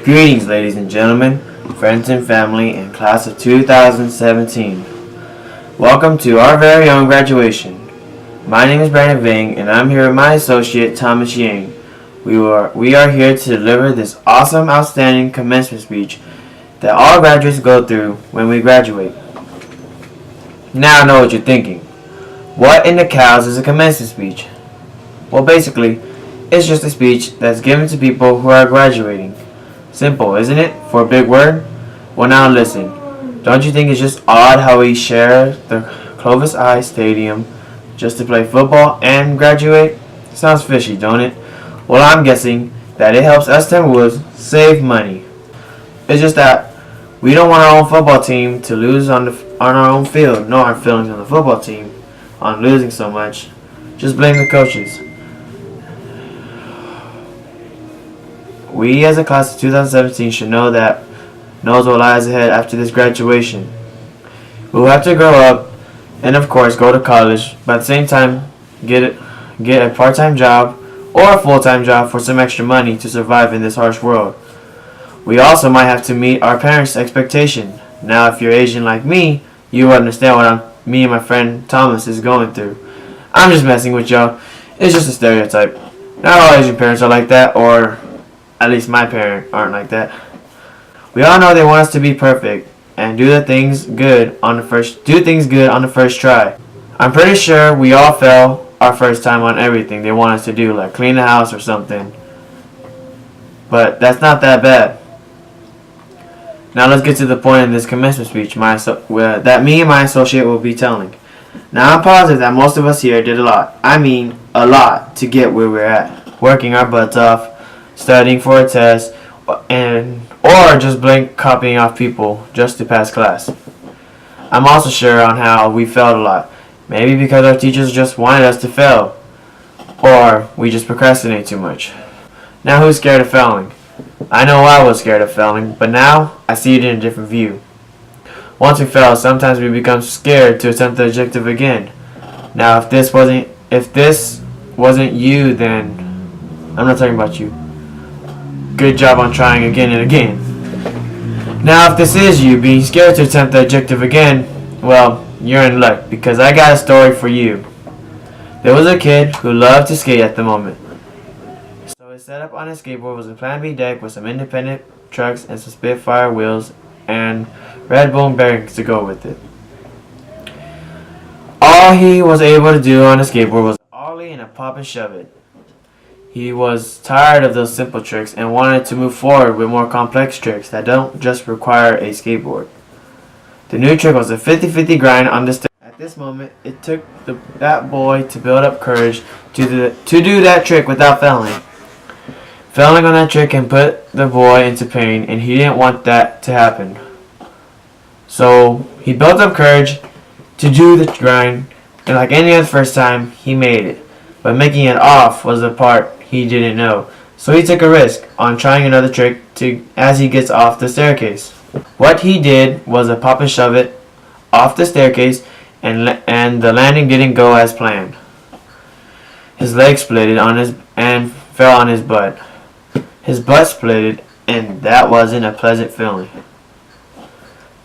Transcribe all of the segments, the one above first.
Greetings, ladies and gentlemen, friends and family, and class of 2017. Welcome to our very own graduation. My name is Brandon Ving, and I'm here with my associate, Thomas Yang. We are here to deliver this awesome, outstanding commencement speech that all graduates go through when we graduate. Now I know what you're thinking. What in the cows is a commencement speech? Well, basically, it's just a speech that's given to people who are graduating. Simple, isn't it, for a big word? Well, now listen. Don't you think it's just odd how we share the Clovis I Stadium just to play football and graduate? Sounds fishy, don't it? Well, I'm guessing that it helps us Timberwolves save money. It's just that we don't want our own football team to lose on our own field. No hard feelings on the football team on losing so much. Just blame the coaches. We as a class of 2017 should knows what lies ahead after this graduation. We will have to grow up and of course go to college, but at the same time get a part-time job or a full-time job for some extra money to survive in this harsh world. We also might have to meet our parents' expectation. Now if you're Asian like me, you will understand what me and my friend Thomas is going through. I'm just messing with y'all. It's just a stereotype. Not all Asian parents are like that, or at least my parents aren't like that. We all know they want us to be perfect and do things good on the first try. I'm pretty sure we all fail our first time on everything they want us to do, like clean the house or something. But that's not that bad. Now let's get to the point in this commencement speech that me and my associate will be telling. Now I'm positive that most of us here did a lot to get where we're at. Working our butts off, studying for a test, or just blank copying off people just to pass class. I'm also sure on how we failed a lot. Maybe because our teachers just wanted us to fail, or we just procrastinate too much. Now who's scared of failing? I know I was scared of failing, but now I see it in a different view. Once we fail, sometimes we become scared to attempt the objective again. Now if this wasn't you, then I'm not talking about you. Good job on trying again and again. Now if this is you being scared to attempt the objective again, well, you're in luck, because I got a story for you. There was a kid who loved to skate at the moment. So his setup on his skateboard was a Plan B deck with some independent trucks and some Spitfire wheels and Red Bull bearings to go with it. All he was able to do on his skateboard was ollie and a pop and shove it. He was tired of those simple tricks and wanted to move forward with more complex tricks that don't just require a skateboard. The new trick was a 50-50 grind on the stick. At this moment, it took that boy to build up courage to do that trick without failing. Failing on that trick can put the boy into pain, and he didn't want that to happen. So he built up courage to do the grind, and like any other first time, he made it. But making it off was the part he didn't know. So he took a risk on trying another trick as he gets off the staircase. What he did was a pop and shove it off the staircase, and the landing didn't go as planned. His leg splitted and fell on his butt. His butt splitted, and that wasn't a pleasant feeling.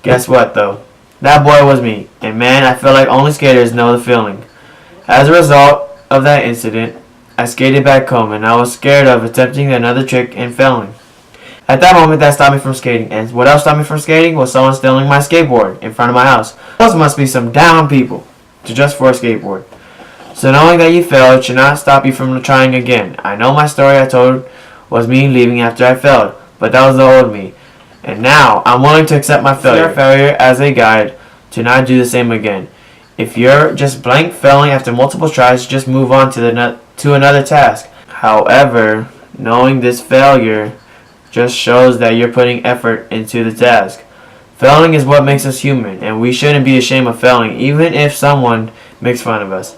Guess what though? That boy was me, and man, I feel like only skaters know the feeling. As a result of that incident, I skated back home, and I was scared of attempting another trick and failing. At that moment, that stopped me from skating, and what else stopped me from skating was someone stealing my skateboard in front of my house. Those must be some down people just for a skateboard. So knowing that you failed should not stop you from trying again. I know my story I told was me leaving after I failed, but that was the old me. And now I'm willing to accept my failure as a guide to not do the same again. If you're just blank failing after multiple tries, just move on to another task. However, knowing this failure just shows that you're putting effort into the task. Failing is what makes us human, and we shouldn't be ashamed of failing, even if someone makes fun of us.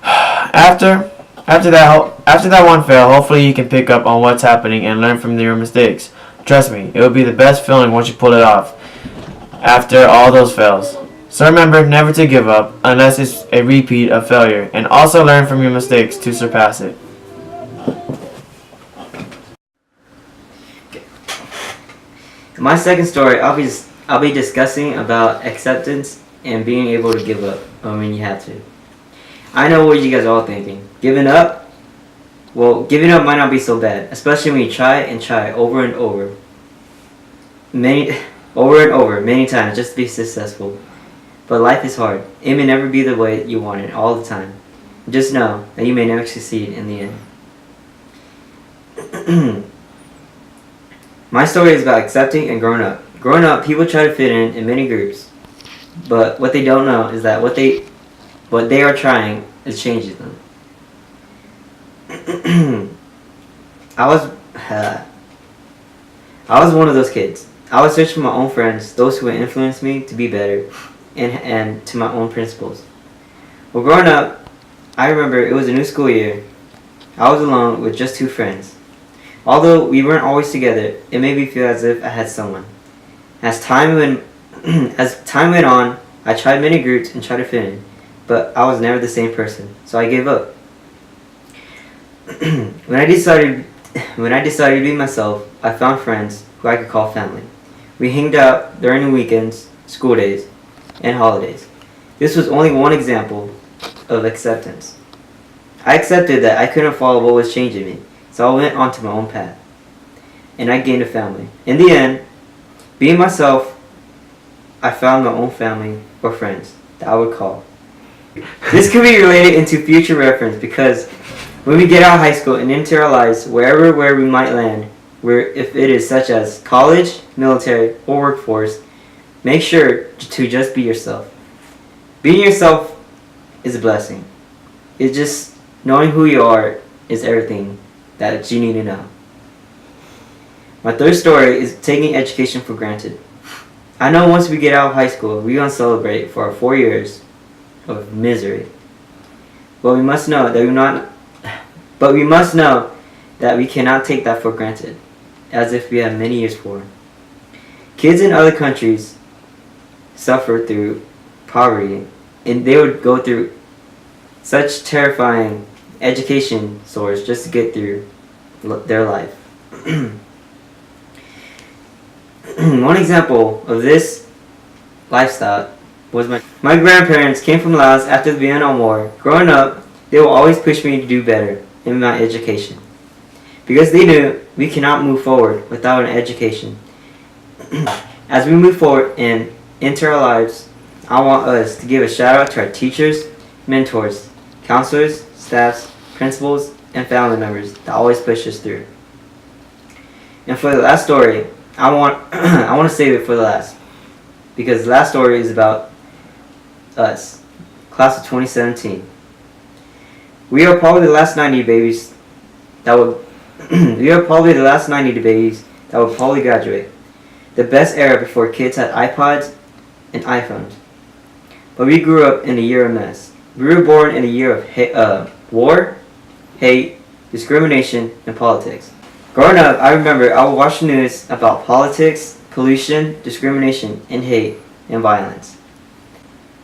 After that one fail, hopefully you can pick up on what's happening and learn from your mistakes. Trust me, it will be the best feeling once you pull it off after all those fails. So remember never to give up unless it's a repeat of failure, and also learn from your mistakes to surpass it. My second story, I'll be discussing about acceptance and being able to give up when you have to. I know what you guys are all thinking. Giving up? Well, giving up might not be so bad, especially when you try and try over and over. Many times just to be successful. But life is hard. It may never be the way you want it all the time. Just know that you may never succeed in the end. My story is about accepting and growing up. Growing up, people try to fit in many groups. But what they don't know is that what they are trying is changing them. I was one of those kids. I was searching for my own friends, those who would influence me to be better, and to my own principles. Well, growing up, I remember it was a new school year. I was alone with just 2 friends. Although we weren't always together, it made me feel as if I had someone. As time went on, I tried many groups and tried to fit in, but I was never the same person, so I gave up. When I decided to be myself, I found friends who I could call family. We hanged out during the weekends, school days, and holidays. This was only one example of acceptance. I accepted that I couldn't follow what was changing me, so I went onto my own path, and I gained a family. In the end, being myself, I found my own family or friends that I would call. This could be related into future reference because when we get out of high school and into our lives, where we might land, if it is such as college, military, or workforce, make sure to just be yourself. Being yourself is a blessing. It's just knowing who you are is everything that you need to know. My third story is taking education for granted. I know once we get out of high school, we're going to celebrate for our 4 years of misery. But we must know that we cannot take that for granted, as if we have many years for. Kids in other countries suffer through poverty, and they would go through such terrifying education source just to get through their life. One example of this lifestyle was my grandparents came from Laos after the Vietnam War. Growing up, they will always push me to do better in my education because they knew we cannot move forward without an education. As we move forward and into our lives, I want us to give a shout out to our teachers, mentors, counselors, staffs, principals, and family members that always push us through. And for the last story, I want to save it for the last, because the last story is about us, class of 2017. We are probably the last 90 babies that will probably graduate. The best era before kids had iPods and iPhones. But we grew up in a year of mess. We were born in a year of war, hate, discrimination, and politics. Growing up, I remember I would watch the news about politics, pollution, discrimination, and hate and violence.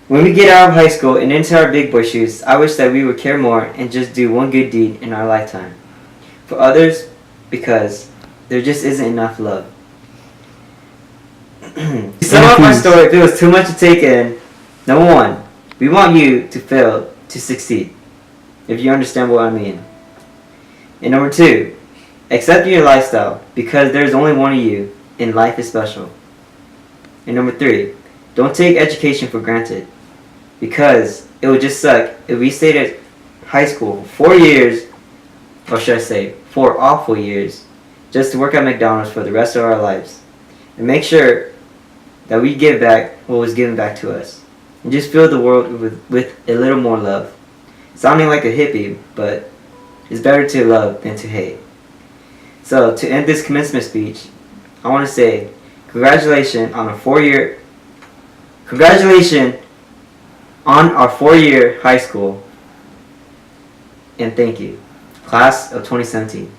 When we get out of high school and into our big boy shoes, I wish that we would care more and just do one good deed in our lifetime. For others, because there just isn't enough love. To sum up my story, if it was too much to take in, number 1, we want you to fail to succeed, if you understand what I mean. And number 2, accept your lifestyle because there's only one of you and life is special. And number 3, don't take education for granted because it would just suck if we stayed at high school for 4 years, or should I say 4 awful years, just to work at McDonald's for the rest of our lives. And make sure that we give back what was given back to us. And just fill the world with a little more love. Sounding like a hippie, but it's better to love than to hate. So to end this commencement speech, I want to say congratulations on our 4-year high school, and thank you, class of 2017.